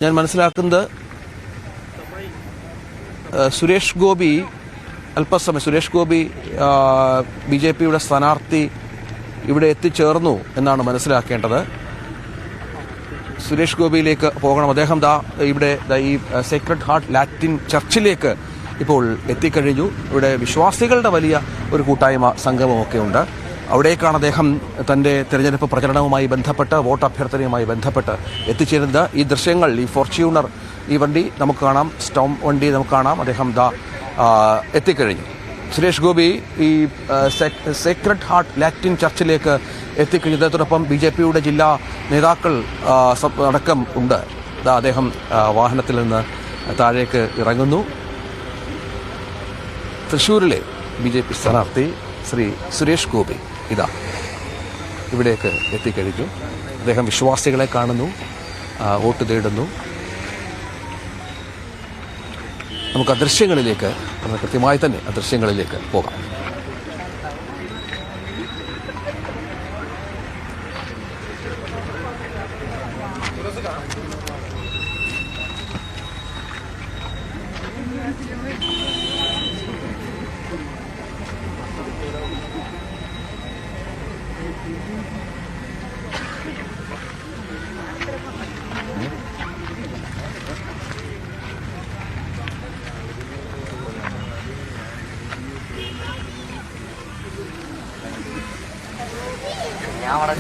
ഞാൻ മനസ്സിലാക്കുന്നത് സുരേഷ് ഗോപി അല്പസമയം സുരേഷ് ഗോപി ബിജെപിയുടെ സ്ഥാനാർത്ഥി ഇവിടെ എത്തിച്ചേർന്നു എന്നാണ് മനസ്സിലാക്കേണ്ടത്. സുരേഷ് ഗോപിയിലേക്ക് പോകണം. അദ്ദേഹം ഇവിടെ ഈ സേക്രഡ് ഹാർട്ട് ലാറ്റിൻ ചർച്ചിലേക്ക് ഇപ്പോൾ എത്തിക്കഴിഞ്ഞു. ഇവിടെ വിശ്വാസികളുടെ വലിയ ഒരു കൂട്ടായ്മ സംഗമമൊക്കെ ഉണ്ട്. അവിടേക്കാണ് അദ്ദേഹം തൻ്റെ തെരഞ്ഞെടുപ്പ് പ്രചരണവുമായി ബന്ധപ്പെട്ട് വോട്ട് അഭ്യർത്ഥനയുമായി ബന്ധപ്പെട്ട് എത്തിച്ചേരുന്നത്. ഈ ദൃശ്യങ്ങൾ, ഈ ഫോർച്യൂണർ ഈ വണ്ടി നമുക്ക് കാണാം, സ്റ്റോം വണ്ടി നമുക്ക് കാണാം. അദ്ദേഹം എത്തിക്കഴിഞ്ഞു. സുരേഷ് ഗോപി ഈ സേക്രഡ് ഹാർട്ട് ലാറ്റിൻ ചർച്ചിലേക്ക് എത്തിക്കഴിഞ്ഞു. അദ്ദേഹത്തോടൊപ്പം BJPയുടെ ജില്ലാ നേതാക്കൾ അടക്കം ഉണ്ട്. അദ്ദേഹം വാഹനത്തിൽ നിന്ന് താഴേക്ക് ഇറങ്ങുന്നു. തൃശ്ശൂരിലെ BJP സ്ഥാനാർത്ഥി ശ്രീ സുരേഷ് ഗോപി ഇവിടേക്ക് എത്തിക്കഴിഞ്ഞു. അദ്ദേഹം വിശ്വാസികളെ കാണുന്നു, വോട്ട് തേടുന്നു. നമുക്ക് ദൃശ്യങ്ങളിലേക്ക് കൃത്യമായി തന്നെ ദൃശ്യങ്ങളിലേക്ക് പോകാം.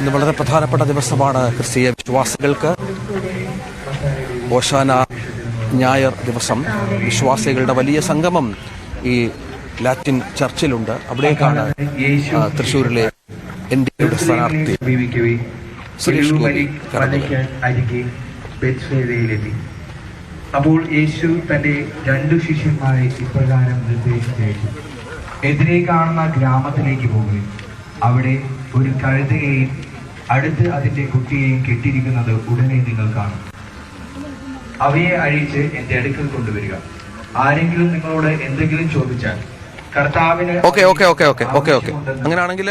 ഇന്ന് വളരെ പ്രധാനപ്പെട്ട ദിവസമാണ് ക്രിസ്തീയ വിശ്വാസികൾക്ക്. ഓശാന ഞായർ ദിവസം വിശ്വാസികളുടെ വലിയ സംഗമം ഈ ലാറ്റിൻ ചർച്ചിലുണ്ട്. അവിടേക്കാണ് തൃശ്ശൂരിലെ NDAയുടെ സ്ഥാനാർത്ഥി സുരേഷ് ഗോപി ബെത്സേദയിലെത്തി. അപ്പോൾ യേശു തന്റെ 2 ശിഷ്യന്മാരെ ഇപ്രകാരം നിർദ്ദേശിച്ചു: എതിരെ കാണുന്ന ഗ്രാമത്തിലേക്ക് പോകുകയും അവിടെ ഒരു കഴുതയെയും അടുത്ത് അതിന്റെ കുട്ടിയെയും കെട്ടിയിരിക്കുന്നത് ഉടനെ നിങ്ങൾ കാണും. അവയെ അഴിച്ച് എന്റെ അടുക്കൽ കൊണ്ടുവരിക. ആരെങ്കിലും നിങ്ങളോട് എന്തെങ്കിലും ചോദിച്ചാൽ കർത്താവിന് അങ്ങനെയാണെങ്കിൽ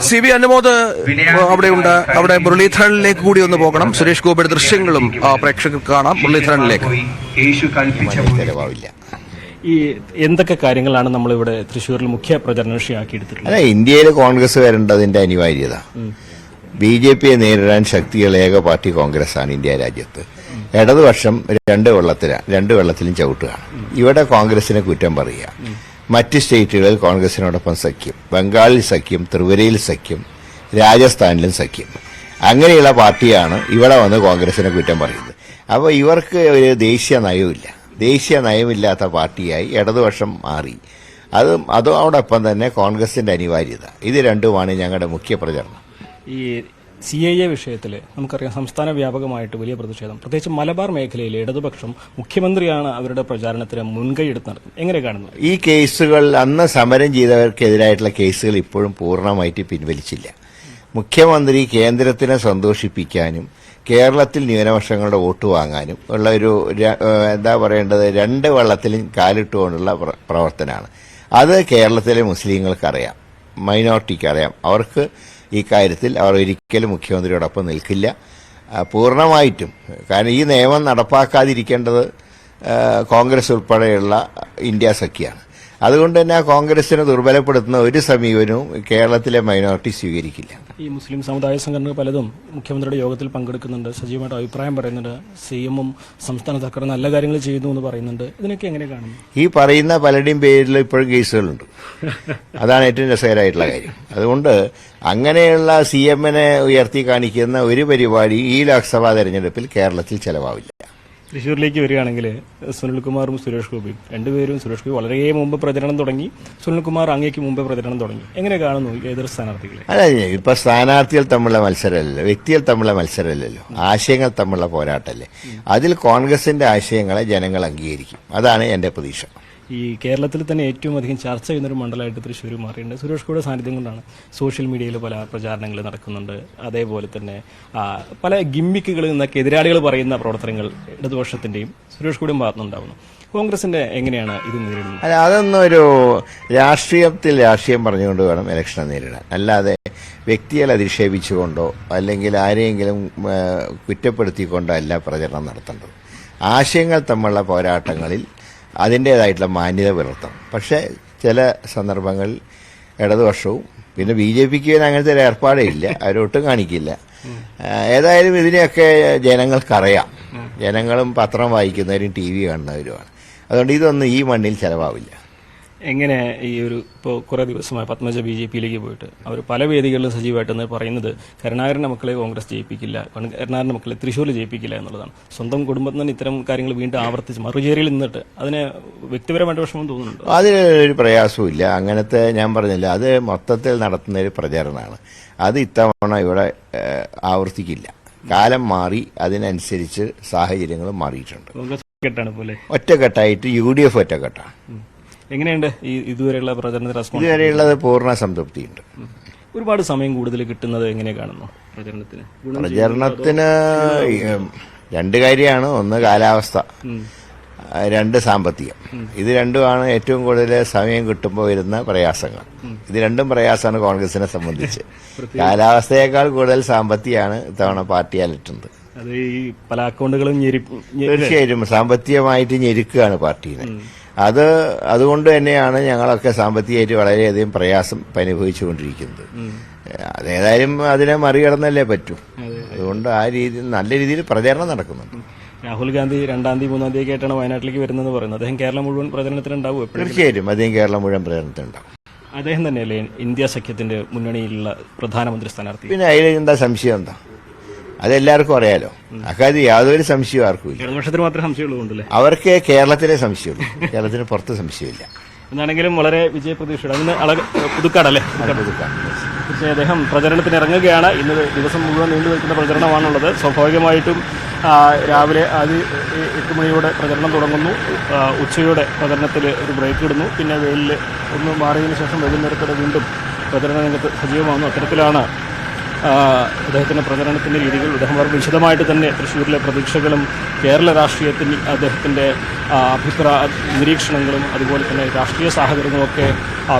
CB അനുമോദ് അവിടെയുണ്ട്. അവിടെ മുരളീധരനിലേക്ക് കൂടി ഒന്ന് പോകണം. സുരേഷ് ഗോപിയുടെ ദൃശ്യങ്ങളും പ്രേക്ഷകർക്ക് കാണാം. മുരളീധരനിലേക്ക് ഈ എന്തൊക്കെ കാര്യങ്ങളാണ് നമ്മളിവിടെ തൃശ്ശൂരിൽ മുഖ്യ പ്രചരണ വിഷയമാക്കിയെടുത്തിട്ടുള്ളത്? അല്ല, ഇന്ത്യയിൽ കോൺഗ്രസ് വരേണ്ടതിന്റെ അനിവാര്യത. BJPയെ നേരിടാൻ ശക്തിയുള്ള ഏക പാർട്ടി കോൺഗ്രസ് ആണ് ഇന്ത്യ രാജ്യത്ത്. ഇടതുപക്ഷം രണ്ട് വെള്ളത്തിലും ചവിട്ടുകയാണ്. ഇവിടെ കോൺഗ്രസിനെ കുറ്റം പറയുക. മറ്റ് സ്റ്റേറ്റുകളിൽ കോൺഗ്രസിനോടൊപ്പം സഖ്യം, ബംഗാളിൽ സഖ്യം, ത്രിപുരയിൽ സഖ്യം, രാജസ്ഥാനിലും സഖ്യം. അങ്ങനെയുള്ള പാർട്ടിയാണ് ഇവിടെ വന്ന് കോൺഗ്രസിനെ കുറ്റം പറയുന്നത്. അപ്പോൾ ഇവർക്ക് ഒരു ദേശീയ നയമില്ല. ദേശീയ നയമില്ലാത്ത പാർട്ടിയായി ഇടതുപക്ഷം മാറി. അതോടൊപ്പം തന്നെ കോൺഗ്രസിന്റെ അനിവാര്യത. ഇത് രണ്ടുമാണ് ഞങ്ങളുടെ മുഖ്യ പ്രചരണം. ഈ CAA വിഷയത്തിൽ നമുക്കറിയാം സംസ്ഥാന വ്യാപകമായിട്ട് വലിയ പ്രതിഷേധം, പ്രത്യേകിച്ച് മലബാർ മേഖലയിൽ ഇടതുപക്ഷം മുഖ്യമന്ത്രിയാണ് അവരുടെ പ്രചാരണത്തിന് മുൻകൈ എടുത്ത് നടത്തുന്നത്. എങ്ങനെ കാണുന്നു ഈ കേസുകൾ? അന്ന് സമരം ചെയ്തവർക്കെതിരായിട്ടുള്ള കേസുകൾ ഇപ്പോഴും പൂർണ്ണമായിട്ട് പിൻവലിച്ചില്ല. മുഖ്യമന്ത്രി കേന്ദ്രത്തിനെ സന്തോഷിപ്പിക്കാനും കേരളത്തിൽ ന്യൂനപക്ഷങ്ങളുടെ വോട്ട് വാങ്ങാനും ഉള്ള ഒരു എന്താ പറയേണ്ടത്, 2 വെള്ളത്തിലും കാലിട്ടുകൊണ്ടുള്ള പ്രവർത്തനമാണ്. അത് കേരളത്തിലെ മുസ്ലിങ്ങൾക്കറിയാം, മൈനോറിറ്റിക്കറിയാം. അവർക്ക് ഈ കാര്യത്തിൽ അവർ ഒരിക്കലും മുഖ്യമന്ത്രിയോടൊപ്പം നിൽക്കില്ല പൂർണ്ണമായിട്ടും. കാരണം ഈ നിയമം നടപ്പാക്കാതിരിക്കേണ്ടത് കോൺഗ്രസ് ഉൾപ്പെടെയുള്ള ഇന്ത്യ സഖ്യമാണ്. അതുകൊണ്ട് തന്നെ ആ കോൺഗ്രസിനെ ദുർബലപ്പെടുത്തുന്ന ഒരു സമീപനവും കേരളത്തിലെ മൈനോറിറ്റി സ്വീകരിക്കില്ല. ഈ മുസ്ലിം സമുദായ സംഘടനകൾ പലതും മുഖ്യമന്ത്രിയുടെ യോഗത്തിൽ പങ്കെടുക്കുന്നുണ്ട്, സജീവമായിട്ട് അഭിപ്രായം പറയുന്നുണ്ട്. CM-ഉം സംസ്ഥാന സർക്കാർ നല്ല കാര്യങ്ങൾ ചെയ്യുന്നു എന്ന് പറയുന്നുണ്ട്. ഇതിനൊക്കെ എങ്ങനെ കാണുന്നു? ഈ പറയുന്ന പലരുടെയും പേരിൽ ഇപ്പോഴും കേസുകളുണ്ട്. അതാണ് ഏറ്റവും രസകരമായിട്ടുള്ള കാര്യം. അതുകൊണ്ട് അങ്ങനെയുള്ള CM-നെ ഉയർത്തി കാണിക്കുന്ന ഒരു പരിപാടി ഈ ലോക്സഭാ തെരഞ്ഞെടുപ്പിൽ കേരളത്തിൽ ചെലവാവില്ല. തൃശ്ശൂരിലേക്ക് വരികയാണെങ്കിൽ സുനിൽകുമാറും സുരേഷ് ഗോപിയും രണ്ടുപേരും, സുരേഷ് ഗോപി വളരെ മുമ്പ് പ്രചരണം തുടങ്ങി, സുനിൽകുമാർ അങ്ങേക്ക് മുമ്പ് പ്രചരണം തുടങ്ങി. എങ്ങനെ കാണുന്നു എതിർ സ്ഥാനാർത്ഥികളെ? അല്ല, ഇപ്പൊ സ്ഥാനാർത്ഥികൾ തമ്മിലുള്ള മത്സരമല്ലല്ലോ, വ്യക്തികൾ തമ്മിലുള്ള മത്സരമല്ലല്ലോ, ആശയങ്ങൾ തമ്മിലുള്ള പോരാട്ടല്ലേ. അതിൽ കോൺഗ്രസിന്റെ ആശയങ്ങളെ ജനങ്ങൾ അംഗീകരിക്കും. അതാണ് എന്റെ പ്രതീക്ഷ. ഈ കേരളത്തിൽ തന്നെ ഏറ്റവും അധികം ചർച്ച ചെയ്യുന്നൊരു മണ്ഡലമായിട്ട് തൃശ്ശൂർ മാറിയിട്ടുണ്ട്. സുരേഷ് ഗോപിയുടെ സാന്നിധ്യം കൊണ്ടാണ് സോഷ്യൽ മീഡിയയിൽ പല പ്രചാരണങ്ങൾ നടക്കുന്നുണ്ട്. അതേപോലെ തന്നെ പല ഗിമ്മിക്കുകളിൽ നിന്നൊക്കെ എതിരാളികൾ പറയുന്ന പ്രവർത്തനങ്ങൾ ഇടതുപക്ഷത്തിന്റെയും സുരേഷ് ഗോപിയും ഭാഗത്തുനിന്നുണ്ടാവുന്നു. കോൺഗ്രസിന്റെ എങ്ങനെയാണ് ഇത് നേരിടുന്നത്? അല്ല, അതൊന്നും ഒരു രാഷ്ട്രീയം പറഞ്ഞുകൊണ്ട് വേണം ഇലക്ഷനെ നേരിടാൻ. അല്ലാതെ വ്യക്തികളെ അധിക്ഷേപിച്ചുകൊണ്ടോ അല്ലെങ്കിൽ ആരെയെങ്കിലും കുറ്റപ്പെടുത്തിക്കൊണ്ടോ അല്ല പ്രചരണം നടത്തേണ്ടത്. ആശയങ്ങൾ തമ്മിലുള്ള പോരാട്ടങ്ങളിൽ അതിൻ്റേതായിട്ടുള്ള മാന്യത പുലർത്തണം. പക്ഷേ ചില സന്ദർഭങ്ങളിൽ ഇടതുപക്ഷവും പിന്നെ BJPക്ക് അങ്ങനത്തെ ഒരു ഏർപ്പാടേ ഇല്ല, അവരൊട്ടും കാണിക്കില്ല. ഏതായാലും ഇതിനെയൊക്കെ ജനങ്ങൾക്കറിയാം. ജനങ്ങളും പത്രം വായിക്കുന്നവരും TV കാണുന്നവരുമാണ്. അതുകൊണ്ട് ഇതൊന്നും ഈ മണ്ണിൽ ചെലവാവില്ല. എങ്ങനെ ഈ ഇപ്പോൾ കുറേ ദിവസമായി പത്മജ BJPയിലേക്ക് പോയിട്ട് അവർ പല വേദികളിലും സജീവമായിട്ടെന്ന് പറയുന്നത് കരുണാകരൻ്റെ മക്കളെ കോൺഗ്രസ് ജയിപ്പിക്കില്ല, കരുണാകരൻ്റെ മക്കളെ തൃശ്ശൂരിൽ ജയിപ്പിക്കില്ല എന്നുള്ളതാണ്. സ്വന്തം കുടുംബത്തിൽ നിന്ന് ഇത്തരം കാര്യങ്ങൾ വീണ്ടും ആവർത്തിച്ച് മറുചേരിയിൽ നിന്നിട്ട് അതിന് വ്യക്തിപരമായിട്ട് വിഷമം തോന്നുന്നുണ്ട്? അതിനൊരു പ്രയാസമില്ല. അങ്ങനത്തെ ഞാൻ പറഞ്ഞില്ല, അത് മൊത്തത്തിൽ നടത്തുന്ന ഒരു പ്രചരണമാണ്. അത് ഇത്തവണ ഇവിടെ ആവർത്തിക്കില്ല. കാലം മാറി, അതിനനുസരിച്ച് സാഹചര്യങ്ങളും മാറിയിട്ടുണ്ട്. കോൺഗ്രസ് പോലെ ഒറ്റക്കെട്ടായിട്ട് UDF ഒറ്റക്കെട്ടാണ്. എങ്ങനെയുണ്ട് ഈ ഇതുവരെയുള്ള പ്രചരണ റെസ്പോൺസ്? ഇതുവരെയുള്ളത് പൂർണ്ണ സംതൃപ്തിയുണ്ട്. ഒരുപാട് സമയം കൂടുതൽ കിട്ടുന്നത് എങ്ങനെ കാണുന്നു പ്രചരണത്തിന്? രണ്ട് കാര്യമാണ്. ഒന്ന് കാലാവസ്ഥ, രണ്ട് സാമ്പത്തികം. ഇത് രണ്ടുമാണ് ഏറ്റവും കൂടുതൽ സമയം കിട്ടുമ്പോൾ വരുന്ന പ്രയാസങ്ങൾ. ഇത് രണ്ടും പ്രയാസമാണ് കോൺഗ്രസിനെ സംബന്ധിച്ച്. കാലാവസ്ഥയേക്കാൾ കൂടുതൽ സാമ്പത്തികമാണ് ഇത്തവണ പാർട്ടി അലട്ടുന്നത്. അത് ഈ പല അക്കൗണ്ടുകളും തീർച്ചയായിട്ടും സാമ്പത്തികമായിട്ട് ഞെരുക്കുകയാണ് പാർട്ടീനെ. അതുകൊണ്ട് തന്നെയാണ് ഞങ്ങളൊക്കെ സാമ്പത്തികമായിട്ട് വളരെയധികം പ്രയാസം അനുഭവിച്ചുകൊണ്ടിരിക്കുന്നത്. അതേതായാലും അതിനെ മറികടന്നല്ലേ പറ്റൂ. അതുകൊണ്ട് ആ രീതി നല്ല രീതിയിൽ പ്രചരണം നടക്കുന്നുണ്ട്. രാഹുൽ ഗാന്ധി 2-ാം തീയതി 3-ാം തീയതി ആയിട്ടാണ് വയനാട്ടിലേക്ക് വരുന്നത് പറയുന്നത്. അദ്ദേഹം കേരളം മുഴുവൻ പ്രചരണത്തിനുണ്ടാവും? തീർച്ചയായിട്ടും അദ്ദേഹം കേരളം മുഴുവൻ പ്രചരണത്തിനുണ്ടാവും. അദ്ദേഹം തന്നെയല്ലേ ഇന്ത്യ സഖ്യത്തിന്റെ മുന്നണിയിലുള്ള പ്രധാനമന്ത്രി സ്ഥാനാർത്ഥി? പിന്നെ അതിൽ എന്താ സംശയം? എന്താ, അതെല്ലാവർക്കും അറിയാലോ. അക്കാര്യം യാതൊരു സംശയവും ആർക്കും ഇല്ല. ഇടതുപക്ഷത്തിന് മാത്രമേ സംശയമുള്ളൂ. അവർക്ക് കേരളത്തിലെ സംശയമുള്ളൂ, കേരളത്തിന് പുറത്ത് സംശയമില്ല. എന്നാണെങ്കിലും വളരെ വിജയപ്രതീക്ഷയുടെ അതിന് പുതുക്കാടല്ലേ? പക്ഷേ അദ്ദേഹം പ്രചരണത്തിന് ഇറങ്ങുകയാണ്. ഇന്ന് ദിവസം മുഴുവൻ നീണ്ടു നിൽക്കുന്ന പ്രചരണമാണുള്ളത്. സ്വാഭാവികമായിട്ടും രാവിലെ 8 മണിയോടെ പ്രചരണം തുടങ്ങുന്നു. ഉച്ചയോടെ പ്രചരണത്തിൽ ഒരു ബ്രേക്ക് ഇടുന്നു. പിന്നെ വെയിലിൽ ഒന്ന് മാറിയതിനു ശേഷം വൈകുന്നേരത്തോടെ വീണ്ടും പ്രചരണ രംഗത്ത് സജീവമാകുന്നു. അത്തരത്തിലാണ് അദ്ദേഹത്തിൻ്റെ പ്രചരണത്തിൻ്റെ രീതികൾ. അദ്ദേഹം വളരെ വിശദമായിട്ട് തന്നെ തൃശ്ശൂരിലെ പ്രതീക്ഷകളും കേരള രാഷ്ട്രീയത്തിൽ അദ്ദേഹത്തിൻ്റെ അഭിപ്രായ നിരീക്ഷണങ്ങളും അതുപോലെ തന്നെ രാഷ്ട്രീയ സാഹചര്യങ്ങളൊക്കെ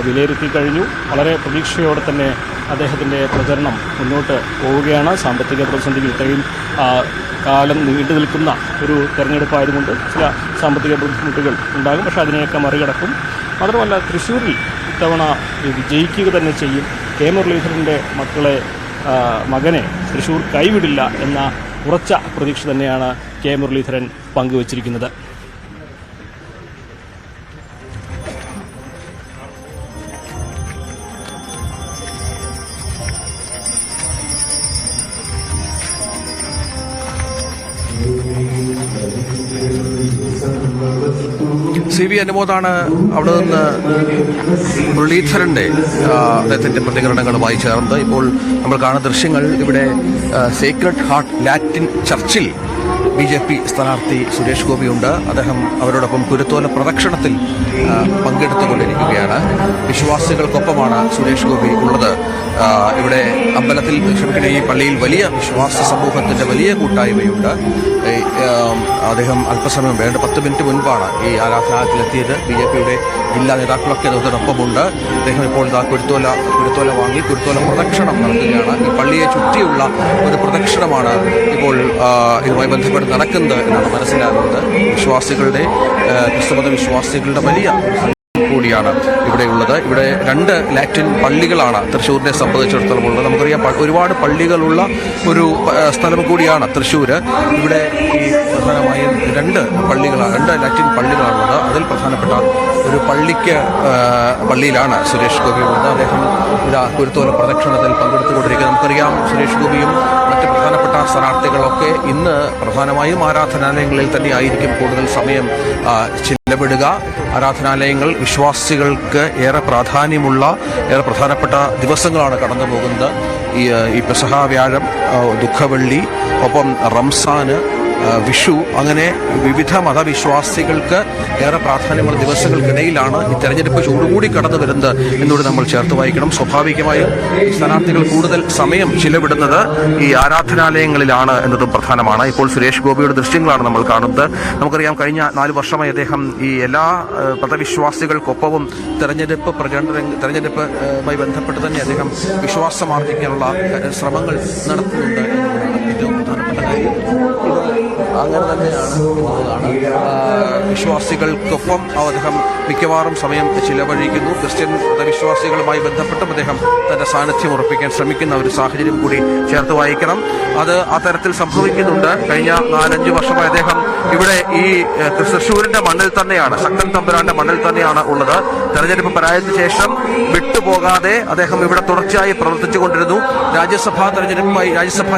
വിലയിരുത്തി കഴിഞ്ഞു. വളരെ പ്രതീക്ഷയോടെ തന്നെ അദ്ദേഹത്തിൻ്റെ പ്രചരണം മുന്നോട്ട് പോവുകയാണ്. സാമ്പത്തിക പ്രതിസന്ധിയിൽ ഇത്രയും കാലം നീണ്ടു നിൽക്കുന്ന ഒരു തെരഞ്ഞെടുപ്പായതുകൊണ്ട് ചില സാമ്പത്തിക ബുദ്ധിമുട്ടുകൾ ഉണ്ടാകും. പക്ഷേ അതിനെയൊക്കെ മറികടക്കും. മാത്രമല്ല തൃശ്ശൂരിൽ ഇത്തവണ വിജയിക്കുക തന്നെ ചെയ്യും. കെ മുരളീധരൻ്റെ മകനെ തൃശ്ശൂർ കൈവിടില്ല എന്ന ഉറച്ച പ്രതീക്ഷ തന്നെയാണ് കെ മുരളീധരൻ പങ്കുവച്ചിരിക്കുന്നത്. CV അനുമോദാണ് അവിടെ നിന്ന് മുരളീധരന്റെ അദ്ദേഹത്തിന്റെ പ്രതികരണങ്ങളുമായി ചേർന്നത്. ഇപ്പോൾ നമ്മൾ കാണുന്ന ദൃശ്യങ്ങൾ ഇവിടെ സേക്രഡ് ഹാർട്ട് ലാറ്റിൻ ചർച്ചിൽ BJP സ്ഥാനാർത്ഥി സുരേഷ് ഗോപിയുണ്ട്. അദ്ദേഹം അവരോടൊപ്പം കുരുത്തോല പ്രദക്ഷിണത്തിൽ പങ്കെടുത്തുകൊണ്ടിരിക്കുകയാണ്. വിശ്വാസികൾക്കൊപ്പമാണ് സുരേഷ് ഗോപി ഉള്ളത്. ഇവിടെ അമ്പലത്തിൽ ഈ പള്ളിയിൽ വലിയ വിശ്വാസ സമൂഹത്തിന്റെ വലിയ കൂട്ടായ്മയുണ്ട്. അദ്ദേഹം അല്പസമയം 10 മിനിറ്റ് മുൻപാണ് ഈ ആരാധനാലയത്തിലെത്തിയത്. BJPയുടെ ജില്ലാ നേതാക്കളൊക്കെ അദ്ദേഹത്തിനൊപ്പമുണ്ട്. അദ്ദേഹം ഇപ്പോൾ കുരുത്തോല വാങ്ങി കുരുത്തോല പ്രദക്ഷിണം നടത്തുകയാണ്. ഈ പള്ളിയെ ചുറ്റിയുള്ള ഒരു പ്രദക്ഷിണമാണ് ഇപ്പോൾ ഇതുമായി ബന്ധപ്പെട്ട് നടക്കുന്നത് എന്നാണ് മനസ്സിലാകുന്നത്. ക്രിസ്തുമത വിശ്വാസികളുടെ വലിയ കൂടിയാണ് ഇവിടെയുള്ളത്. ഇവിടെ 2 ലാറ്റിൻ പള്ളികളാണ് തൃശ്ശൂരിനെ സംബന്ധിച്ചിടത്തോളം ഉള്ളത്. നമുക്കറിയാം ഒരുപാട് പള്ളികളുള്ള ഒരു സ്ഥലം കൂടിയാണ് തൃശ്ശൂർ. ഇവിടെ ഈ പ്രധാനമായും 2 ലാറ്റിൻ പള്ളികളാണുള്ളത്. അതിൽ പ്രധാനപ്പെട്ട ഒരു പള്ളിയിലാണ് സുരേഷ് ഗോപി ഉള്ളത്. അദ്ദേഹം കുരുത്തോല പ്രദക്ഷിണത്തിൽ പങ്കെടുത്തുകൊണ്ടിരിക്കുന്നത്. നമുക്കറിയാം സുരേഷ് ഗോപിയും മറ്റ് പ്രധാനപ്പെട്ട സ്ഥാനാർത്ഥികളൊക്കെ ഇന്ന് പ്രധാനമായും ആരാധനാലയങ്ങളിൽ തന്നെ ആയിരിക്കും കൂടുതൽ സമയം ചെലവിടുക. ആരാധനാലയങ്ങൾ വിശ്വാസികൾക്ക് ഏറെ പ്രധാനപ്പെട്ട ദിവസങ്ങളാണ് കടന്നു പോകുന്നത്. ഈ പെസഹ വ്യാഴം, ദുഃഖവെള്ളി, ഒപ്പം റംസാന്, വിഷു, അങ്ങനെ വിവിധ മതവിശ്വാസികൾക്ക് ഏറെ പ്രാധാന്യമുള്ള ദിവസങ്ങൾക്കിടയിലാണ് ഈ തെരഞ്ഞെടുപ്പ് ചൂടുകൂടി കടന്നു വരുന്നത് എന്നൂടെ നമ്മൾ ചേർത്ത് വായിക്കണം. സ്വാഭാവികമായും സ്ഥാനാർത്ഥികൾ കൂടുതൽ സമയം ചിലവിടുന്നത് ഈ ആരാധനാലയങ്ങളിലാണ് എന്നതും പ്രധാനമാണ്. ഇപ്പോൾ സുരേഷ് ഗോപിയുടെ ദൃശ്യങ്ങളാണ് നമ്മൾ കാണുന്നത്. നമുക്കറിയാം, കഴിഞ്ഞ 4 വർഷമായി അദ്ദേഹം ഈ എല്ലാ മതവിശ്വാസികൾക്കൊപ്പവും തെരഞ്ഞെടുപ്പുമായി ബന്ധപ്പെട്ട് തന്നെ അദ്ദേഹം വിശ്വാസമാർജിക്കാനുള്ള ശ്രമങ്ങൾ നടത്തുന്നുണ്ട് എന്നതാണ് ഏറ്റവും പ്രധാനപ്പെട്ട കാര്യം. അങ്ങനെ തന്നെയാണ് എന്നുള്ളതാണ്. വിശ്വാസികൾക്കൊപ്പം അദ്ദേഹം മിക്കവാറും സമയം ചിലവഴിക്കുന്നു. ക്രിസ്ത്യൻ മതവിശ്വാസികളുമായി ബന്ധപ്പെട്ടും അദ്ദേഹം തന്റെ സാന്നിധ്യം ഉറപ്പിക്കാൻ ശ്രമിക്കുന്ന ഒരു സാഹചര്യം കൂടി ചേർത്ത് വായിക്കണം. അത് ആ തരത്തിൽ സംഭവിക്കുന്നുണ്ട്. കഴിഞ്ഞ 4-5 വർഷമായി അദ്ദേഹം ഇവിടെ ഈ തൃശ്ശൂരിന്റെ മണ്ണിൽ തന്നെയാണ്, ശക്തൻ തമ്പുരാന്റെ മണ്ണിൽ തന്നെയാണ് ഉള്ളത്. തെരഞ്ഞെടുപ്പ് പരാജയത്തിന് ശേഷം വിട്ടുപോകാതെ അദ്ദേഹം ഇവിടെ തുടർച്ചയായി പ്രവർത്തിച്ചുകൊണ്ടിരുന്നു. രാജ്യസഭാ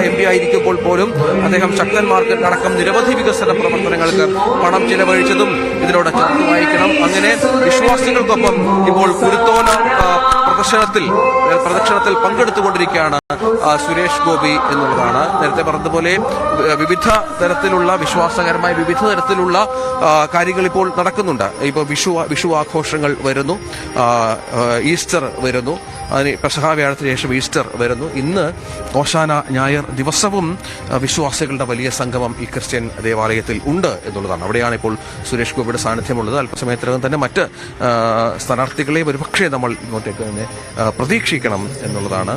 എം പി ആയിരിക്കുമ്പോൾ പോലും അദ്ദേഹം ശക്തന്മാർക്ക് അടക്കം നിരവധി വികസന പ്രവർത്തനങ്ങൾക്ക് പണം ചിലവഴിച്ചതും ഇതിലൂടെ ചേർത്ത് വായിക്കണം. അങ്ങനെ വിശ്വാസികൾക്കൊപ്പം ഇപ്പോൾ കുരുത്തോല പ്രദക്ഷിണത്തിൽ പങ്കെടുത്തുകൊണ്ടിരിക്കുകയാണ് സുരേഷ് ഗോപി എന്നുള്ളതാണ്. നേരത്തെ പറഞ്ഞതുപോലെ വിവിധ തരത്തിലുള്ള വിശ്വാസകരമായ വിവിധ തരത്തിലുള്ള കാര്യങ്ങൾ ഇപ്പോൾ നടക്കുന്നുണ്ട്. ഇപ്പോൾ വിഷു ആഘോഷങ്ങൾ വരുന്നു, ഈസ്റ്റർ വരുന്നു, പെസഹ വ്യാഴത്തിന് ശേഷം ഈസ്റ്റർ വരുന്നു. ഇന്ന് ഓശാന ഞായർ ദിവസവും വിശ്വാസികളുടെ വലിയ സംഗമം ഈ ക്രിസ്ത്യൻ ദേവാലയത്തിൽ ഉണ്ട് എന്നുള്ളതാണ്. അവിടെയാണ് ഇപ്പോൾ സുരേഷ് ഗോപിയുടെ സാന്നിധ്യമുള്ളത്. അല്പസമയത്തിനകം തന്നെ മറ്റ് സ്ഥാനാർത്ഥികളെ ഒരുപക്ഷെ നമ്മൾ ഇങ്ങോട്ടേക്ക് തന്നെ പ്രതീക്ഷിക്കണം എന്നുള്ളതാണ്.